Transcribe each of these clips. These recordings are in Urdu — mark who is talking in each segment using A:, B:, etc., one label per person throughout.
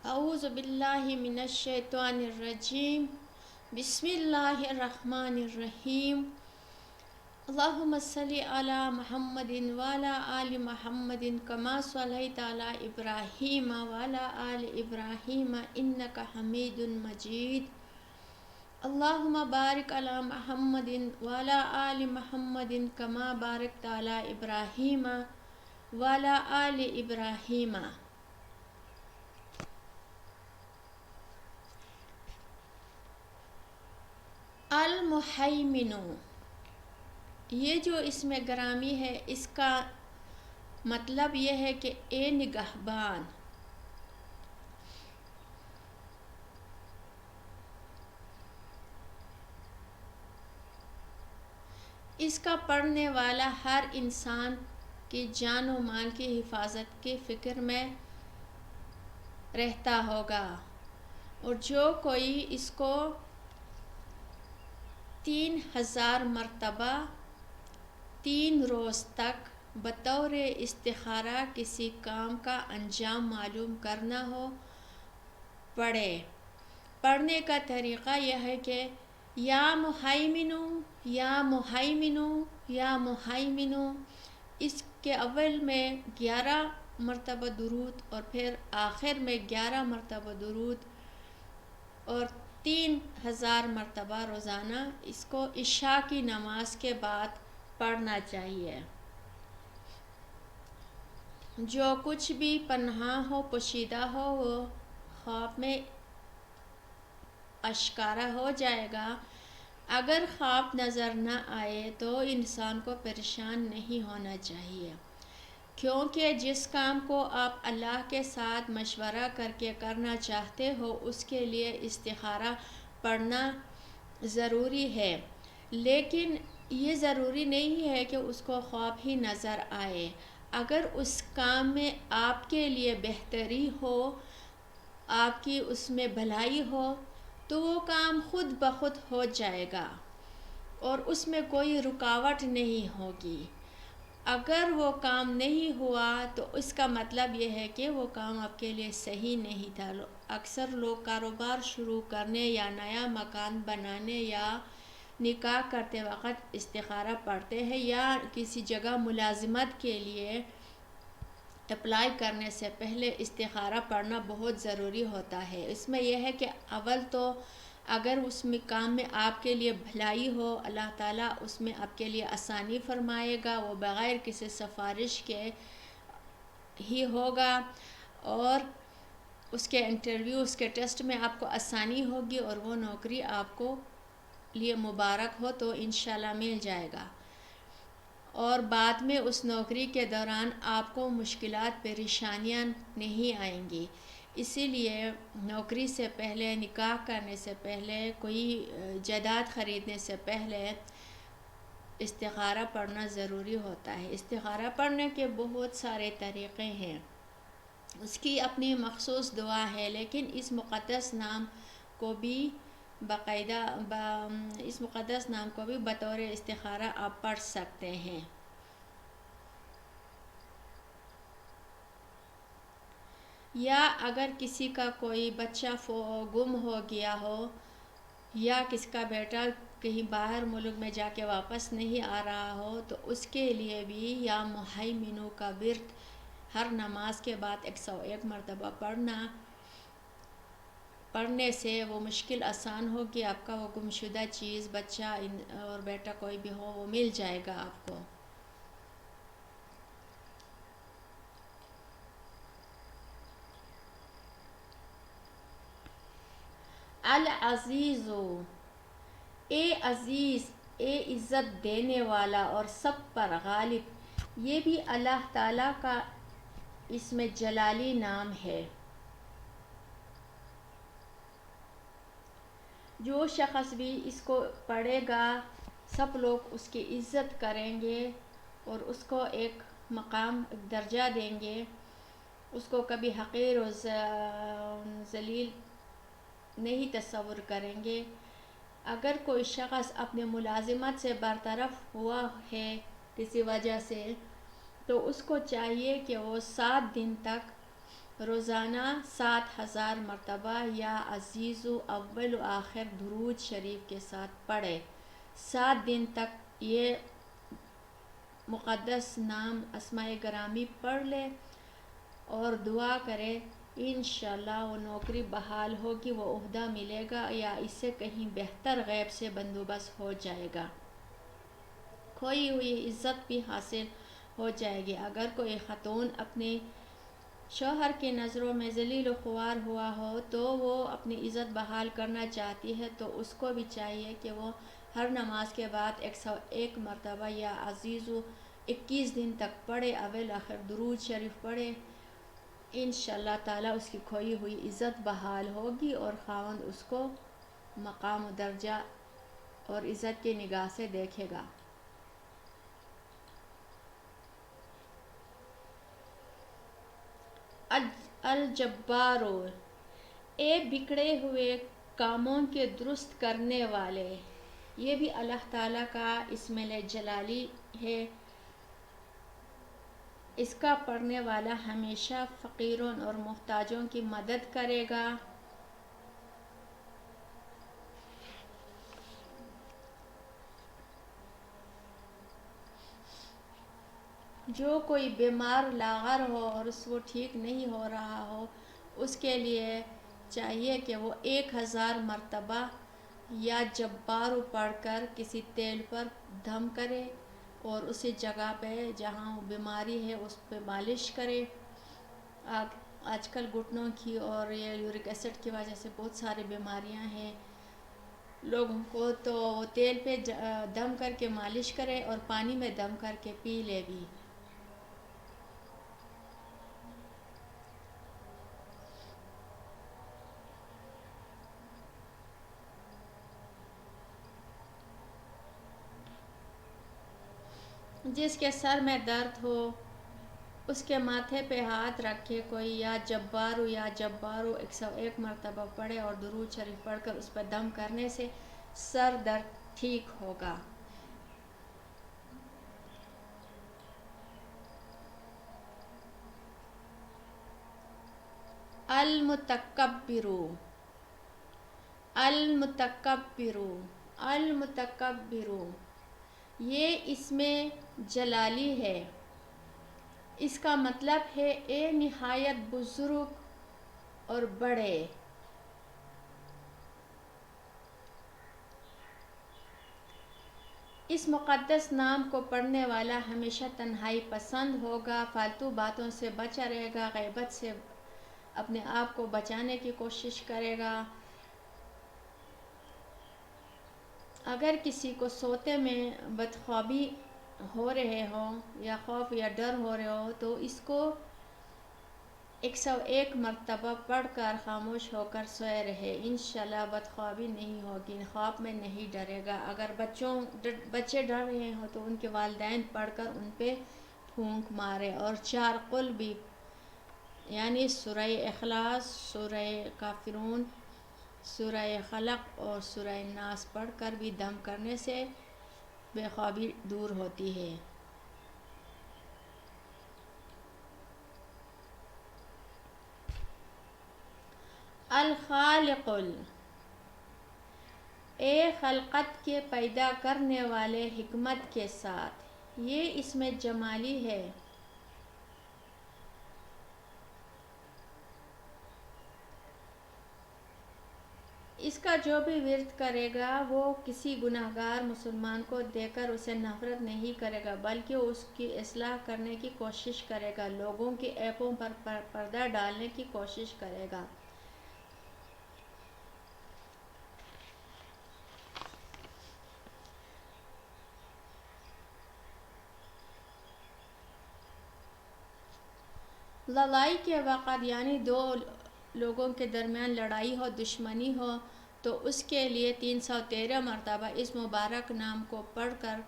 A: اعوذ باللہ من الشیطان الرجیم بسم اللہ الرحمن الرحیم اللہم صلی علی محمد وعلی آل محمد کما صلیت علی ابراہیم وعلی آل ابراہیم انک حمید مجید اللہم بارک علی محمد وعلی آل محمد کما بارکت علی ابراہیم وعلی آل ابراہیم. المہیمن، یہ جو اس میں گرامی ہے، اس کا مطلب یہ ہے کہ اے نگہبان. اس کا پڑھنے والا ہر انسان کی جان و مال کی حفاظت کی فکر میں رہتا ہوگا، اور جو کوئی اس کو 3000 مرتبہ 3 روز تک بطور استخارہ کسی کام کا انجام معلوم کرنا ہو پڑھے. پڑھنے کا طریقہ یہ ہے کہ یا مہیمنو یا مہیمنو یا مہیمنو، اس کے اول میں 11 مرتبہ درود اور پھر آخر میں 11 مرتبہ درود اور 3000 مرتبہ روزانہ اس کو عشاء کی نماز کے بعد پڑھنا چاہیے. جو کچھ بھی پنہاں ہو پوشیدہ ہو وہ خواب میں آشکارا ہو جائے گا. اگر خواب نظر نہ آئے تو انسان کو پریشان نہیں ہونا چاہیے، کیونکہ جس کام کو آپ اللہ کے ساتھ مشورہ کر کے کرنا چاہتے ہو اس کے لیے استخارہ پڑھنا ضروری ہے. لیکن یہ ضروری نہیں ہے کہ اس کو خواب ہی نظر آئے. اگر اس کام میں آپ کے لیے بہتری ہو، آپ کی اس میں بھلائی ہو، تو وہ کام خود بخود ہو جائے گا اور اس میں کوئی رکاوٹ نہیں ہوگی. اگر وہ کام نہیں ہوا تو اس کا مطلب یہ ہے کہ وہ کام آپ کے لیے صحیح نہیں تھا. اکثر لوگ کاروبار شروع کرنے یا نیا مکان بنانے یا نکاح کرتے وقت استخارہ پڑھتے ہیں، یا کسی جگہ ملازمت کے لیے اپلائی کرنے سے پہلے استخارہ پڑھنا بہت ضروری ہوتا ہے. اس میں یہ ہے کہ اول تو اگر اس میں کام میں آپ کے لیے بھلائی ہو، اللہ تعالیٰ اس میں آپ کے لیے آسانی فرمائے گا، وہ بغیر کسی سفارش کے ہی ہوگا، اور اس کے انٹرویو اس کے ٹیسٹ میں آپ کو آسانی ہوگی اور وہ نوکری آپ کو لیے مبارک ہو تو انشاءاللہ مل جائے گا. اور بعد میں اس نوکری کے دوران آپ کو مشکلات پریشانیاں نہیں آئیں گی. اسی لیے نوکری سے پہلے، نکاح کرنے سے پہلے، کوئی جائیداد خریدنے سے پہلے استخارہ پڑھنا ضروری ہوتا ہے. استخارہ پڑھنے کے بہت سارے طریقے ہیں، اس کی اپنی مخصوص دعا ہے، لیکن اس مقدس نام کو بھی بطور استخارہ آپ پڑھ سکتے ہیں. یا اگر کسی کا کوئی بچہ گم ہو گیا ہو، یا کسی کا بیٹا کہیں باہر ملک میں جا کے واپس نہیں آ رہا ہو، تو اس کے لیے بھی یا مہیمنو کا ورد ہر نماز کے بعد 101 مرتبہ پڑھنے سے وہ مشکل آسان ہوگی. آپ کا وہ گمشدہ چیز، بچہ اور بیٹا کوئی بھی ہو، وہ مل جائے گا آپ کو. العزیز، اے عزیز، اے عزت دینے والا اور سب پر غالب، یہ بھی اللہ تعالیٰ کا اسم جلالی نام ہے. جو شخص بھی اس کو پڑھے گا سب لوگ اس کی عزت کریں گے اور اس کو ایک مقام، ایک درجہ دیں گے. اس کو کبھی حقیر و ذلیل نہیں تصور کریں گے. اگر کوئی شخص اپنے ملازمت سے برطرف ہوا ہے کسی وجہ سے، تو اس کو چاہیے کہ وہ 7 دن تک روزانہ 7,000 مرتبہ یا عزیز و اول و آخر درود شریف کے ساتھ پڑھے۔ 7 دن تک یہ مقدس نام اسماء گرامی پڑھ لے اور دعا کرے، انشاءاللہ وہ نوکری بحال ہوگی، وہ عہدہ ملے گا یا اس سے کہیں بہتر غیب سے بندوبست ہو جائے گا، کھوئی ہوئی عزت بھی حاصل ہو جائے گی۔ اگر کوئی خاتون اپنے شوہر کی نظروں میں ذلیل و خوار ہوا ہو تو وہ اپنی عزت بحال کرنا چاہتی ہے تو اس کو بھی چاہیے کہ وہ ہر نماز کے بعد 101 مرتبہ یا عزیز و 21 دن تک پڑھے، اول آخر درود شریف پڑھے۔ انشاءاللہ تعالی اس کی کھوئی ہوئی عزت بحال ہوگی اور خاوند اس کو مقام و درجہ اور عزت کی نگاہ سے دیکھے گا۔ الجبارو، اے بگڑے ہوئے کاموں کے درست کرنے والے، یہ بھی اللہ تعالیٰ کا اسم جلالی ہے۔ اس کا پڑھنے والا ہمیشہ فقیروں اور محتاجوں کی مدد کرے گا۔ جو کوئی بیمار لاغر ہو اور اس کو ٹھیک نہیں ہو رہا ہو، اس کے لیے چاہیے کہ وہ 1000 مرتبہ یا جبارو پڑھ کر کسی تیل پر دم کرے اور اسی جگہ پہ جہاں وہ بیماری ہے اس پہ مالش کرے۔ آج کل گھٹنوں کی اور یہ یورک ایسڈ کی وجہ سے بہت ساری بیماریاں ہیں لوگوں کو، تو تیل پہ دم کر کے مالش کرے اور پانی میں دم کر کے پی لے بھی۔ جس کے سر میں درد ہو اس کے ماتھے پہ ہاتھ رکھے کوئی، یا جبارو 101 مرتبہ پڑھے اور درود شریف پڑھ کر اس پہ دم کرنے سے سر درد ٹھیک ہوگا۔ المتکبرو، یہ اسم جلالی ہے۔ اس کا مطلب ہے اے نہایت بزرگ اور بڑے۔ اس مقدس نام کو پڑھنے والا ہمیشہ تنہائی پسند ہوگا، فالتو باتوں سے بچا رہے گا، غیبت سے اپنے آپ کو بچانے کی کوشش کرے گا۔ اگر کسی کو سوتے میں بدخوابی ہو رہے ہوں یا خوف یا ڈر ہو رہے ہو تو اس کو 101 مرتبہ پڑھ کر خاموش ہو کر سوئے رہے، انشاءاللہ بدخوابی نہیں ہوگی، خواب میں نہیں ڈرے گا۔ اگر بچے ڈر رہے ہوں تو ان کے والدین پڑھ کر ان پہ پھونک مارے اور 4 قل بھی، یعنی سورہ اخلاص، سورہ کافرون، سورہ خلق اور سورہ ناس پڑھ کر بھی دم کرنے سے بے خوابی دور ہوتی ہے۔ الخالق، اے خلقت کے پیدا کرنے والے حکمت کے ساتھ، یہ اسم جمالی ہے۔ اس کا جو بھی ورد کرے گا وہ کسی گناہگار مسلمان کو دیکھ کر اسے نفرت نہیں کرے گا بلکہ اس کی اصلاح کرنے کی کوشش کرے گا، لوگوں کے عیبوں پر پردہ ڈالنے کی کوشش کرے گا۔ لڑائی کے وقت، یعنی 2 لوگوں کے درمیان لڑائی ہو، دشمنی ہو، تو اس کے لیے 313 مرتبہ اس مبارک نام کو پڑھ کر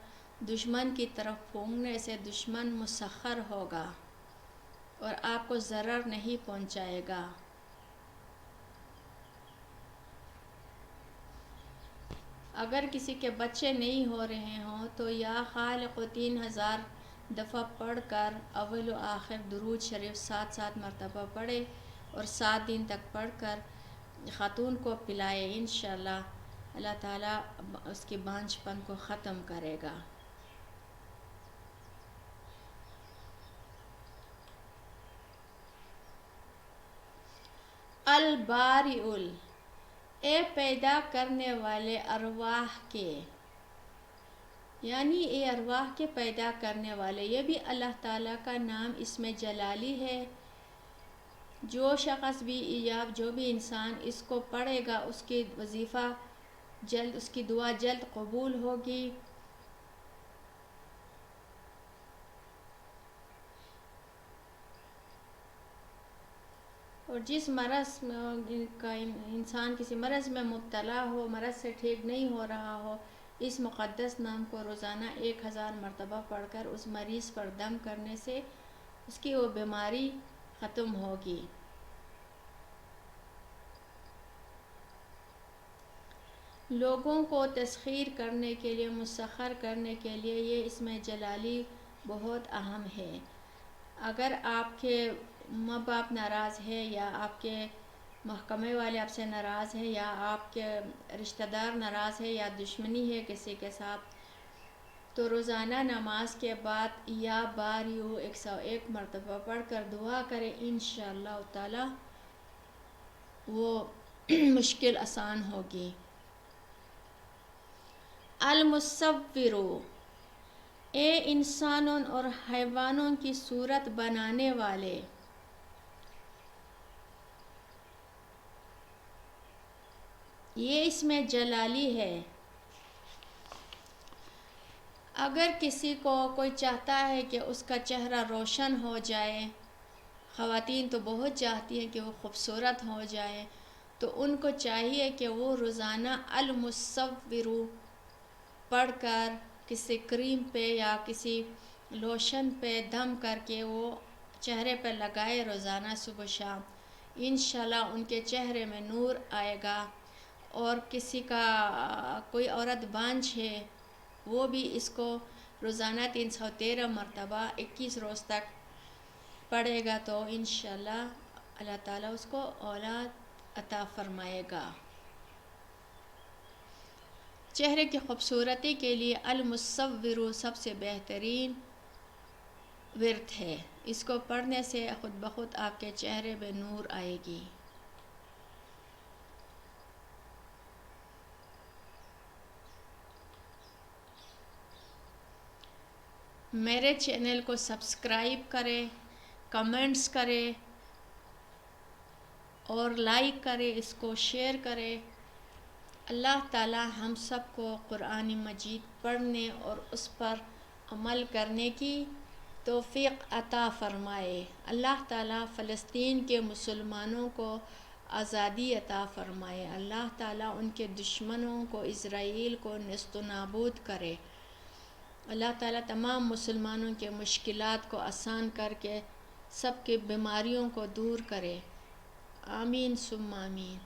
A: دشمن کی طرف پھونکنے سے دشمن مسخر ہوگا اور آپ کو ضرر نہیں پہنچائے گا۔ اگر کسی کے بچے نہیں ہو رہے ہوں تو یا خالق 3000 دفعہ پڑھ کر اول و آخر درود شریف 7 مرتبہ پڑھے اور 7 دن تک پڑھ کر خاتون کو پلائے، انشاءاللہ اللہ تعالیٰ اس کے بانجھ پن کو ختم کرے گا۔ البارئ، اے پیدا کرنے والے ارواح کے، یعنی اے ارواح کے پیدا کرنے والے، یہ بھی اللہ تعالیٰ کا نام اسم جلالی ہے۔ جو شخص بھی یا جو بھی انسان اس کو پڑھے گا اس کی وظیفہ جلد، اس کی دعا جلد قبول ہوگی۔ اور جس مرض کا انسان کسی مرض میں مبتلا ہو، مرض سے ٹھیک نہیں ہو رہا ہو، اس مقدس نام کو روزانہ 1000 مرتبہ پڑھ کر اس مریض پر دم کرنے سے اس کی وہ بیماری ختم ہوگی۔ لوگوں کو تسخیر کرنے کے لیے، مسخر کرنے کے لیے یہ اسم جلالی بہت اہم ہے۔ اگر آپ کے ماں باپ ناراض ہے، یا آپ کے محکمے والے آپ سے ناراض ہے، یا آپ کے رشتہ دار ناراض ہے، یا دشمنی ہے کسی کے ساتھ، تو روزانہ نماز کے بعد یا بارئ 101 مرتبہ پڑھ کر دعا کریں، انشاءاللہ تعالی وہ مشکل آسان ہوگی۔ المصور، اے انسانوں اور حیوانوں کی صورت بنانے والے، یہ اسم جلالی ہے۔ اگر کسی کو کوئی چاہتا ہے کہ اس کا چہرہ روشن ہو جائے، خواتین تو بہت چاہتی ہیں کہ وہ خوبصورت ہو جائے، تو ان کو چاہیے کہ وہ روزانہ المصور پڑھ کر کسی کریم پہ یا کسی لوشن پہ دم کر کے وہ چہرے پہ لگائے روزانہ صبح شام، انشاءاللہ ان کے چہرے میں نور آئے گا۔ اور کسی کا کوئی عورت بانجھ ہے، وہ بھی اس کو روزانہ 313 مرتبہ 21 روز تک پڑھے گا تو انشاءاللہ اللہ تعالیٰ اس کو اولاد عطا فرمائے گا۔ چہرے کی خوبصورتی کے لیے المصور سب سے بہترین ورد ہے، اس کو پڑھنے سے خود بخود آپ کے چہرے میں نور آئے گی۔ میرے چینل کو سبسکرائب کریں، کمنٹس کریں اور لائک کریں، اس کو شیئر کریں۔ اللہ تعالی ہم سب کو قرآن مجید پڑھنے اور اس پر عمل کرنے کی توفیق عطا فرمائے۔ اللہ تعالی فلسطین کے مسلمانوں کو آزادی عطا فرمائے۔ اللہ تعالی ان کے دشمنوں کو، اسرائیل کو نیست و نابود کرے۔ اللہ تعالیٰ تمام مسلمانوں کے مشکلات کو آسان کر کے سب کی بیماریوں کو دور کرے۔ آمین ثم آمین۔